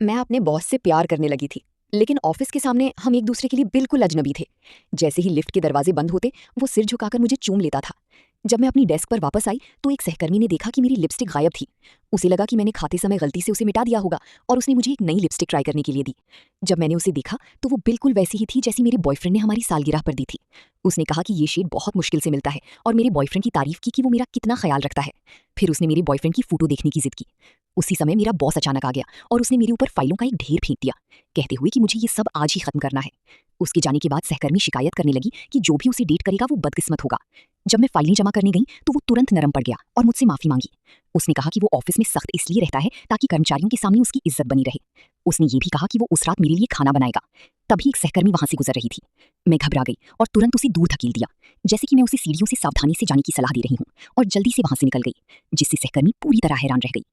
मैं अपने बॉस से प्यार करने लगी थी, लेकिन ऑफिस के सामने हम एक दूसरे के लिए बिल्कुल अजनबी थे। जैसे ही लिफ्ट के दरवाजे बंद होते, वो सिर झुकाकर मुझे चूम लेता था। जब मैं अपनी डेस्क पर वापस आई तो एक सहकर्मी ने देखा कि मेरी लिपस्टिक गायब थी। उसे लगा कि मैंने खाते समय गलती से उसे मिटा दिया होगा और उसने मुझे एक नई लिपस्टिक ट्राई करने के लिए दी। जब मैंने उसे देखा तो वो बिल्कुल वैसी ही थी जैसी मेरे बॉयफ्रेंड ने हमारी सालगिरह पर दी थी। उसने कहा कि ये शेड बहुत मुश्किल से मिलता है और मेरे बॉयफ्रेंड की तारीफ की कि वो मेरा कितना ख्याल रखता है। फिर उसने मेरे बॉयफ्रेंड की फोटो देखने की जिद की। उसी समय मेरा बॉस अचानक आ गया और उसने मेरे ऊपर फाइलों का एक ढेर फेंक दिया, कहते हुए कि मुझे ये सब आज ही खत्म करना है। उसके जाने के बाद सहकर्मी शिकायत करने लगी कि जो भी उसे डेट करेगा वो बदकिस्मत होगा। जब मैं फाइलें जमा करने गई तो वो तुरंत नरम पड़ गया और मुझसे माफी मांगी। उसने कहा कि वो ऑफिस में सख्त इसलिए रहता है ताकि कर्मचारियों के सामने उसकी इज्जत बनी रहे। उसने ये भी कहा कि वो उस रात मेरे लिए खाना बनाएगा। तभी एक सहकर्मी वहां से गुजर रही थी। मैं घबरा गई और तुरंत उसे दूर धकेल दिया, जैसे कि मैं उसे सीढ़ियों से सावधानी से जाने की सलाह दे रही हूँ, और जल्दी से वहां से निकल गई, जिससे सहकर्मी पूरी तरह हैरान रह गई।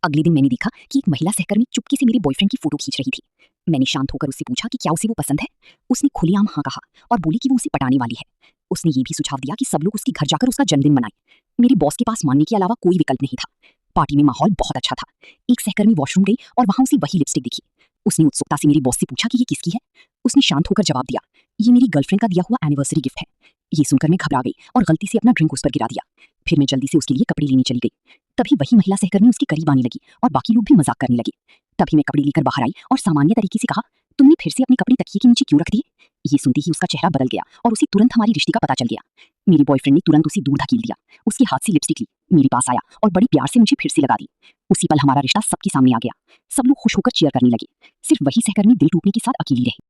अगले दिन मैंने देखा कि एक महिला सहकर्मी चुपके से मेरे बॉयफ्रेंड की फोटो खींच रही थी। मैंने शांत होकर उससे पूछा कि क्या उसे वो पसंद है। उसने खुलेआम हाँ कहा और बोली कि वो उसे पटाने वाली है। उसने ये भी सुझाव दिया कि सब लोग उसके घर जाकर उसका जन्मदिन मनाएं। मेरे बॉस के पास मानने के अलावा कोई विकल्प नहीं था। पार्टी में माहौल बहुत अच्छा था। एक सहकर्मी वॉशरूम गई और वहां उसे वही लिपस्टिक दिखी। उसने उत्सुकता से मेरे बॉस से पूछा कि ये किसकी है। उसने शांत होकर जवाब दिया, ये मेरी गर्लफ्रेंड का दिया हुआ एनिवर्सरी गिफ्ट है। ये सुनकर मैं घबरा गई और गलती से अपना ड्रिंक उस पर गिरा दिया। फिर मैं जल्दी से उसके लिए कपड़े लेने चली गई। तभी वही महिला सहकर्मी उसके करीब आने लगी और बाकी लोग भी मजाक करने लगे। तभी मैं कपड़े लेकर बाहर आई और सामान्य तरीके से कहा, तुमने फिर से अपने कपड़े तकिए के नीचे क्यों रख दिए। ये सुनते ही उसका चेहरा बदल गया और उसे तुरंत हमारी रिश्ते का पता चल गया। मेरे बॉयफ्रेंड ने तुरंत उसे दूर धकेल दिया, उसके हाथ से लिपस्टिक ली, मेरे पास आया और बड़ी प्यार से मुझे फिर से लगा दी। उसी पल हमारा रिश्ता सबके सामने आ गया। सब लोग खुश होकर चीयर करने लगे। सिर्फ वही सहकर्मी दिल टूटने के साथ अकेली रही।